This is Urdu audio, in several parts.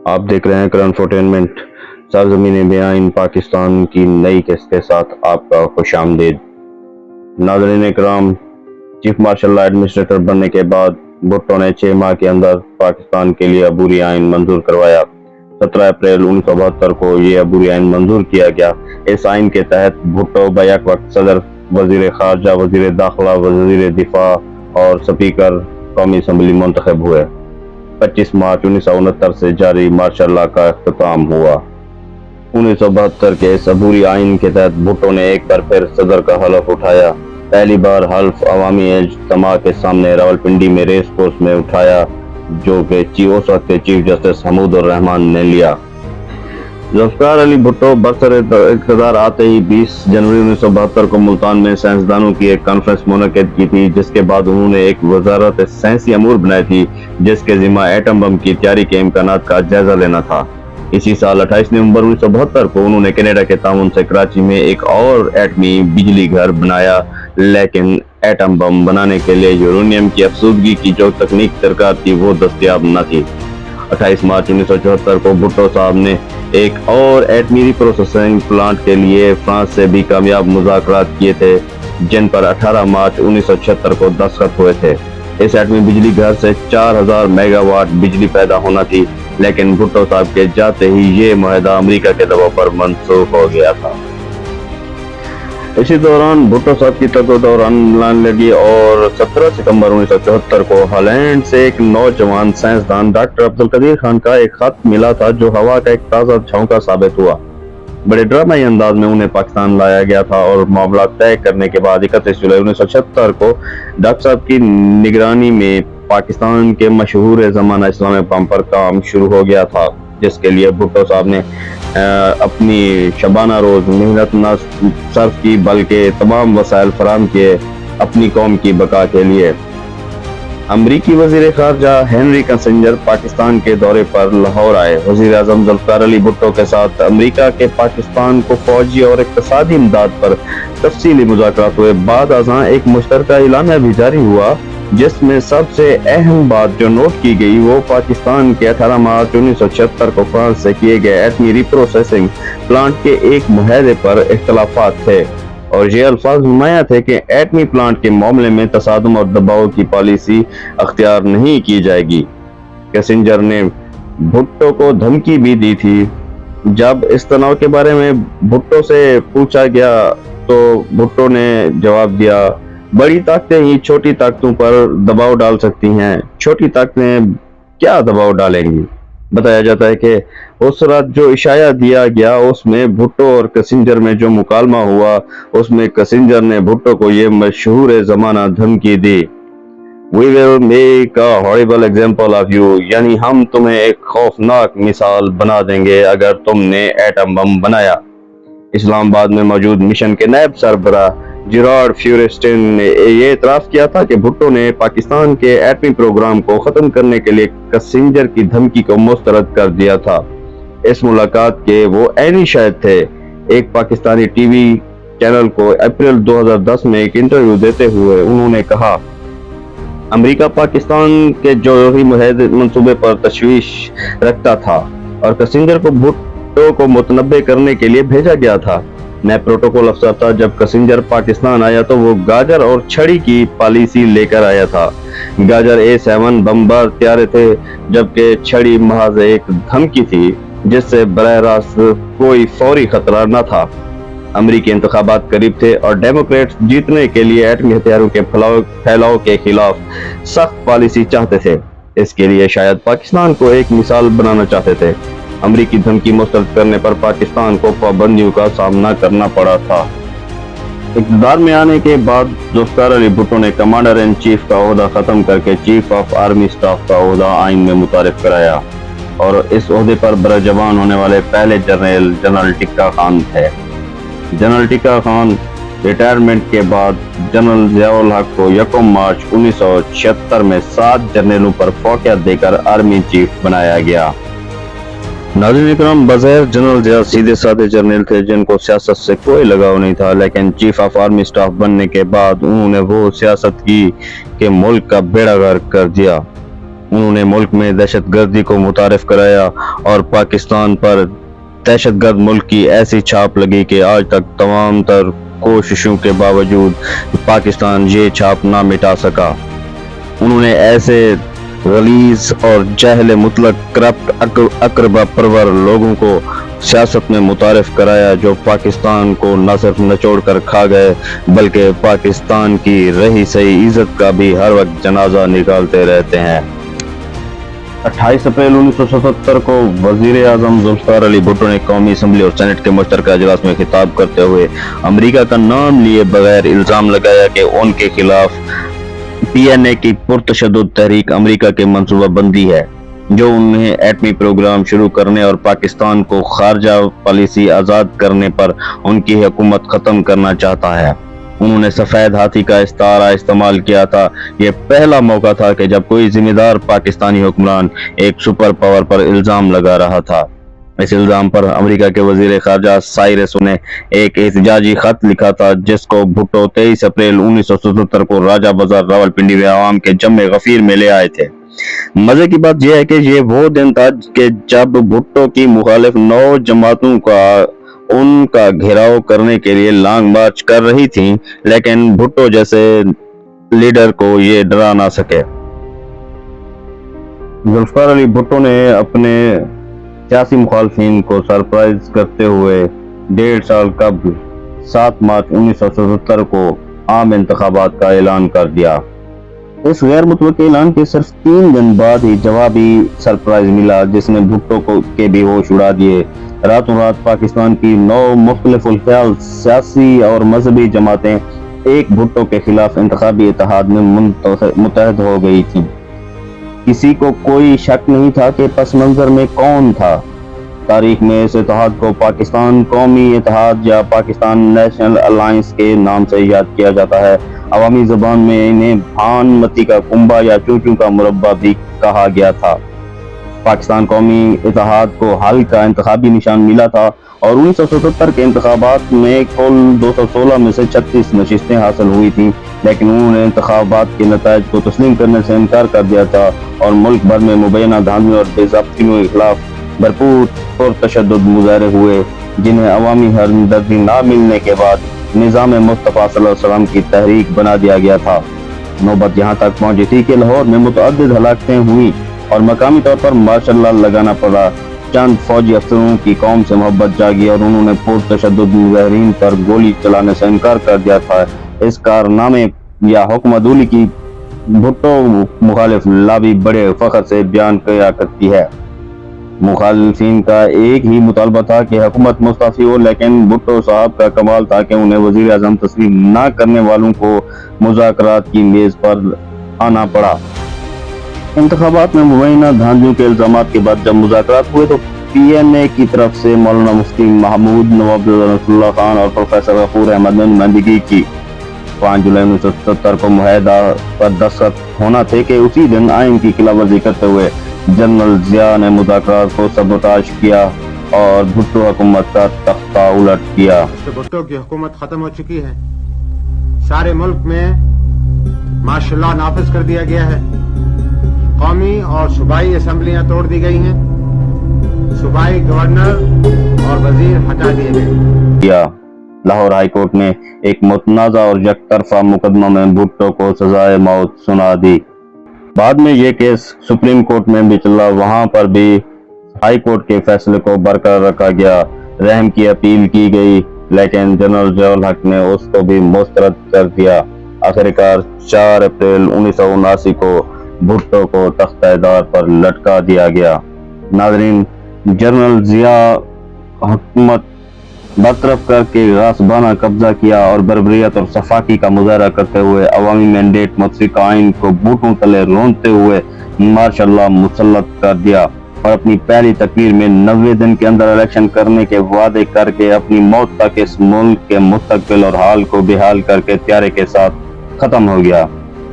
آپ دیکھ رہے ہیں کرن انفوٹینمنٹ سرزمین بیان پاکستان کی نئی قسط کے ساتھ آپ کا خوش آمدید۔ ناظرین اکرام، چیف مارشل لا ایڈمنسٹریٹر بننے کے بعد بھٹو نے 6 ماہ کے اندر پاکستان کے لیے عبوری آئین منظور کروایا۔ 17 اپریل 1972 کو یہ عبوری آئین منظور کیا گیا۔ اس آئین کے تحت بھٹو بیک وقت صدر، وزیر خارجہ، وزیر داخلہ، وزیر دفاع اور سپیکر قومی اسمبلی منتخب ہوئے۔ 25 مارچ 1969 سے جاری مارشل لا کا اختتام ہوا۔ 1972 کے اس عبوری آئین کے تحت بھٹو نے ایک بار پھر صدر کا حلف اٹھایا۔ پہلی بار حلف عوامی اجتماع کے سامنے راولپنڈی میں ریس کورس میں اٹھایا، جو کہ اس وقت کے چیف جسٹس حمود الرحمان نے لیا۔ ذوالفقار علی بھٹو برسر اقتدار آتے ہی 20 جنوری 1972 کو ملتان میں سائنسدانوں کی ایک کانفرنس منعقد کی تھی، جس کے بعد انہوں نے ایک وزارت سائنسی امور بنائی تھی، جس کے ذمہ ایٹم بم کی تیاری کے امکانات کا جائزہ لینا تھا۔ اسی سال 28 نومبر 1972 کو انہوں نے کینیڈا کے تعاون سے کراچی میں ایک اور ایٹمی بجلی گھر بنایا، لیکن ایٹم بم بنانے کے لیے یورینیم کی افزودگی کی جو تکنیک درکار تھی وہ دستیاب نہ تھی۔ 28 مارچ 1974 کو بھٹو صاحب نے ایک اور ایٹمی ری پروسیسنگ پلانٹ کے لیے فرانس سے بھی کامیاب مذاکرات کیے تھے، جن پر 18 مارچ 1976 کو دستخط ہوئے تھے۔ اس ایٹمی بجلی گھر سے 4000 میگا واٹ بجلی پیدا ہونا تھی، لیکن بھٹو صاحب کے جاتے ہی یہ معاہدہ امریکہ کے دباؤ پر منسوخ ہو گیا تھا۔ اسی دوران بھٹو صاحب کی تقویت اور آن لگی اور 17 ستمبر 1974 کو ہالینڈ سے ایک نوجوان سائنسدان ڈاکٹر عبدالقدیر خان کا ایک خط ملا تھا، جو ہوا کا ایک تازہ جھونکا ثابت ہوا۔ بڑے ڈرامائی انداز میں انہیں پاکستان لایا گیا تھا اور معاملات طے کرنے کے بعد 31 جولائی 1976 کو ڈاکٹر صاحب کی نگرانی میں پاکستان کے مشہور زمانہ اسلامیہ بم پر کام شروع ہو گیا تھا، جس کے لیے بھٹو صاحب نے اپنی شبانہ روز محنت نہ صرف کی بلکہ تمام وسائل فراہم کیے اپنی قوم کی بقا کے لیے۔ امریکی وزیر خارجہ ہینری کسنجر پاکستان کے دورے پر لاہور آئے۔ وزیر اعظم ذوالفقار علی بھٹو کے ساتھ امریکہ کے پاکستان کو فوجی اور اقتصادی امداد پر تفصیلی مذاکرات ہوئے۔ بعد ازاں ایک مشترکہ اعلامیہ بھی جاری ہوا، جس میں سب سے اہم بات جو نوٹ کی گئی وہ پاکستان کے 18 مارچ 1976 کو فرانس سے کیے گئے ایٹمی ری پروسیسنگ پلانٹ کے ایک معاہدے پر اختلافات تھے، اور یہ الفاظ نمایاں تھے کہ ایٹمی پلانٹ کے معاملے میں تصادم اور دباؤ کی پالیسی اختیار نہیں کی جائے گی۔ کسنجر نے بھٹو کو دھمکی بھی دی تھی۔ جب اس تناؤ کے بارے میں بھٹو سے پوچھا گیا تو بھٹو نے جواب دیا، بڑی طاقتیں ہی چھوٹی طاقتوں پر دباؤ ڈال سکتی ہیں، چھوٹی طاقتیں کیا دباؤ ڈالیں گی؟ بتایا جاتا ہے کہ اس رات جو اشاعہ دیا گیا اس میں بھٹو اور کسنجر میں جو مکالمہ ہوا، اس میں کسنجر نے بھٹو کو یہ مشہور زمانہ دھمکی دی، "We will make a horrible example of you"، یعنی ہم تمہیں ایک خوفناک مثال بنا دیں گے اگر تم نے ایٹم بم بنایا۔ اسلام آباد میں موجود مشن کے نائب سربراہ جیرارڈ فیورسٹین نے یہ اعتراف کیا تھا کہ بھٹو نے پاکستان کے ایٹمی پروگرام کو ختم کرنے کے لیے کسنجر کی دھمکی کو مسترد کر دیا تھا۔ اس ملاقات کے وہ عینی شاہد تھے۔ ایک پاکستانی ٹی وی چینل کو اپریل 2010 میں ایک انٹرویو دیتے ہوئے انہوں نے کہا، امریکہ پاکستان کے جوہری منصوبے پر تشویش رکھتا تھا اور کسنجر کو بھٹو کو متنبع کرنے کے لیے بھیجا گیا تھا۔ میں پروٹوکول افسر تھا۔ جب کسنجر پاکستان آیا تو وہ گاجر اور چھڑی کی پالیسی لے کر آیا تھا۔ گاجر A7 بمبار طیارے تھے، جبکہ چھڑی محض ایک دھمکی تھی جس سے براہ راست کوئی فوری خطرہ نہ تھا۔ امریکی انتخابات قریب تھے اور ڈیموکریٹس جیتنے کے لیے ایٹمی ہتھیاروں کے پھیلاؤ کے خلاف سخت پالیسی چاہتے تھے۔ اس کے لیے شاید پاکستان کو ایک مثال بنانا چاہتے تھے۔ امریکی دھمکی مسترد کرنے پر پاکستان کو پابندیوں کا سامنا کرنا پڑا تھا۔ اقتدار میں آنے کے بعد ذوالفقار علی بھٹو نے کمانڈر ان چیف کا عہدہ ختم کر کے چیف آف آرمی اسٹاف کا عہدہ آئین میں متعارف کرایا، اور اس عہدے پر برجوان ہونے والے پہلے جنرل ٹکا خان تھے۔ جنرل ٹکا خان ریٹائرمنٹ کے بعد جنرل ضیاء الحق کو 1 مارچ 1976 میں 7 جنرلوں پر فوقیت دے کر آرمی چیف بنایا گیا۔ ناظرین اکرام، بظاہر جنرل ضیاء سیدھے سادے جنرل تھے جن کو سیاست سے کوئی لگاؤ نہیں تھا، لیکن چیف آف آرمی اسٹاف بننے کے بعد انہوں نے وہ سیاست کی کہ ملک کا بیڑا غرق کر دیا۔ انہوں نے ملک میں دہشت گردی کو متعارف کرایا اور پاکستان پر دہشت گرد ملک کی ایسی چھاپ لگی کہ آج تک تمام تر کوششوں کے باوجود پاکستان یہ چھاپ نہ مٹا سکا۔ انہوں نے ایسے غلیظ اور جاہل مطلق کرپٹ اقربا پرور لوگوں کو سیاست میں متعارف کرایا جو پاکستان کو نہ صرف نچوڑ کر کھا گئے بلکہ پاکستان کی رہی سہی عزت کا بھی ہر وقت جنازہ نکالتے رہتے ہیں۔ 28 اپریل 1977 کو وزیر اعظم ذوالفقار علی بھٹو نے قومی اسمبلی اور سینٹ کے مشترکہ اجلاس میں خطاب کرتے ہوئے امریکہ کا نام لیے بغیر الزام لگایا کہ ان کے خلاف پی این اے کی پرتشدد تحریک امریکہ کے منصوبہ بندی ہے جو انہیں ایٹمی پروگرام شروع کرنے اور پاکستان کو خارجہ پالیسی آزاد کرنے پر ان کی حکومت ختم کرنا چاہتا ہے۔ انہوں نے سفید ہاتھی کا استعارہ استعمال کیا تھا۔ یہ پہلا موقع تھا کہ جب کوئی ذمہ دار پاکستانی حکمران ایک سپر پاور پر الزام لگا رہا تھا۔ اس الزام پر امریکہ کے وزیر خارجہ سائرس نے ایک احتجاجی خط لکھا تھا جس کو بھٹو 23 اپریل 1977 کو راجہ بازار راولپنڈی میں عوام کے جمع غفیر میں لے آئے تھے۔ مزے کی بات یہ ہے کہ یہ وہ دن تھا کہ جب بھٹو کی مخالف 9 جماعتوں ان کا گھیراؤ کرنے کے لیے لانگ مارچ کر رہی تھیں لیکن بھٹو جیسے لیڈر کو یہ ڈرا نہ سکے۔ ذوالفقار علی بھٹو نے اپنے سیاسی مخالفین کو سرپرائز کرتے ہوئے 1.5 سال قبل 7 مارچ 1977 کو عام انتخابات کا اعلان کر دیا۔ اس غیر متوقع اعلان کے صرف 3 دن بعد ہی جوابی سرپرائز ملا جس نے بھٹو کے بھی ہوش اڑا دیے۔ راتوں رات پاکستان کی 9 مختلف الخیال سیاسی اور مذہبی جماعتیں ایک بھٹو کے خلاف انتخابی اتحاد میں متحد ہو گئی تھیں۔ کسی کو کوئی شک نہیں تھا کہ پس منظر میں کون تھا۔ تاریخ میں اس اتحاد کو پاکستان قومی اتحاد یا پاکستان نیشنل الائنس کے نام سے یاد کیا جاتا ہے۔ عوامی زبان میں انہیں بھان متی کا کنبہ یا چوچو کا مربع بھی کہا گیا تھا۔ پاکستان قومی اتحاد کو حل کا انتخابی نشان ملا تھا اور 1977 کے انتخابات میں کل 216 میں سے 36 نشستیں حاصل ہوئی تھیں لیکن انہوں نے انتخابات کے نتائج کو تسلیم کرنے سے انکار کر دیا تھا اور ملک بھر میں مبینہ دھاندلیوں اور بے ضابطگیوں کے خلاف بھرپور پرتشدد مظاہرے ہوئے جنہیں عوامی ہمدردی نہ ملنے کے بعد نظام مصطفیٰ صلی اللہ علیہ وسلم کی تحریک بنا دیا گیا تھا۔ نوبت یہاں تک پہنچی تھی کہ لاہور میں متعدد ہلاکتیں ہوئیں اور مقامی طور پر مارشل لا لگانا پڑا۔ چند فوجی افسروں کی قوم سے محبت جاگی اور انہوں نے پرتشدد مظاہرین پر گولی چلانے سے انکار کر دیا تھا۔ اس کارنامے یا حکم عدولی کی بھٹو مخالف لابی بڑے فخر سے بیان کیا کرتی ہے۔ مخالفین کا ایک ہی مطالبہ تھا کہ حکومت مستعفی ہو لیکن بھٹو صاحب کا کمال تھا کہ انہیں وزیر اعظم تسلیم نہ کرنے والوں کو مذاکرات کی میز پر آنا پڑا۔ انتخابات میں مبینہ دھاندلیوں کے الزامات کے بعد جب مذاکرات ہوئے تو پی این اے کی طرف سے مولانا مفتی محمود نواب رسول اللہ خان اور پروفیسر غفور احمد نے نمائندگی کی۔ 5 جولائی 1977 کو معاہدہ پر دستخط ہونا تھے کہ اسی دن آئین کی خلاف ورزی کرتے ہوئے جنرل ضیاء نے مذاکرات کو سبوتاژ کیا اور بھٹو حکومت کا تختہ الٹ کیا۔ بھٹو کی حکومت ختم ہو چکی ہے۔ سارے ملک میں مارشل لا نافذ کر دیا گیا ہے۔ قومی اور صوبائی اسمبلیاں توڑ دی گئی ہیں۔ صوبائی گورنر اور وزیر ہٹا دیے گئے۔ لاہور ہائی کورٹ نے ایک متنازع اور یک طرفہ مقدمہ میں بھٹو کو سزائے موت سنا دی۔ بعد میں یہ کیس سپریم کورٹ میں بھی چلا، وہاں پر بھی ہائی کورٹ کے فیصلے کو برقرار رکھا گیا۔ رحم کی اپیل کی گئی لیکن جنرل ضیاء الحق نے اس کو بھی مسترد کر دیا۔ آخرکار 4 اپریل 1979 کو بھٹو کو تختہ دار پر لٹکا دیا گیا۔ ناظرین، جنرل ضیاء حکومت برطرف کر کے غاصبانہ قبضہ کیا اور بربریت اور صفاقی کا مظاہرہ کرتے ہوئے عوامی مینڈیٹ متفق آئین کو بوٹوں تلے رونتے ہوئے مارشل لا مسلط کر دیا اور اپنی پہلی تقریر میں 90 دن کے اندر الیکشن کرنے کے وعدے کر کے اپنی موت تک اس ملک کے مستقبل اور حال کو بحال کر کے طیارے کے ساتھ ختم ہو گیا۔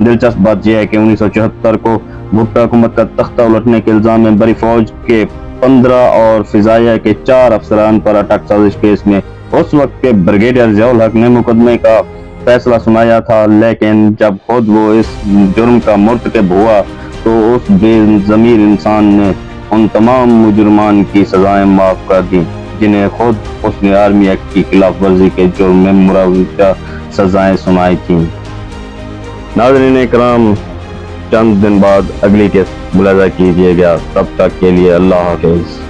دلچسپ بات یہ ہے کہ 1974 کو بھٹو حکومت کا تختہ الٹنے کے الزام میں بری فوج کے 15 اور فضائیہ کے 4 افسران پر اٹک سازش کیس میں اس وقت کے بریگیڈیئر ضیاء الحق نے مقدمے کا فیصلہ سنایا تھا لیکن جب خود وہ اس جرم کا مرتکب ہوا تو اس بے ضمیر انسان نے ان تمام مجرمان کی سزائیں معاف کر دیں جنہیں خود اس نے آرمی ایکٹ کی خلاف ورزی کے جرم میں مروجہ سزائیں سنائی تھیں۔ ناظرین اکرام، چند دن بعد اگلی کیس ملاحظہ کیجیے گا، تب تک کے لیے اللہ حافظ۔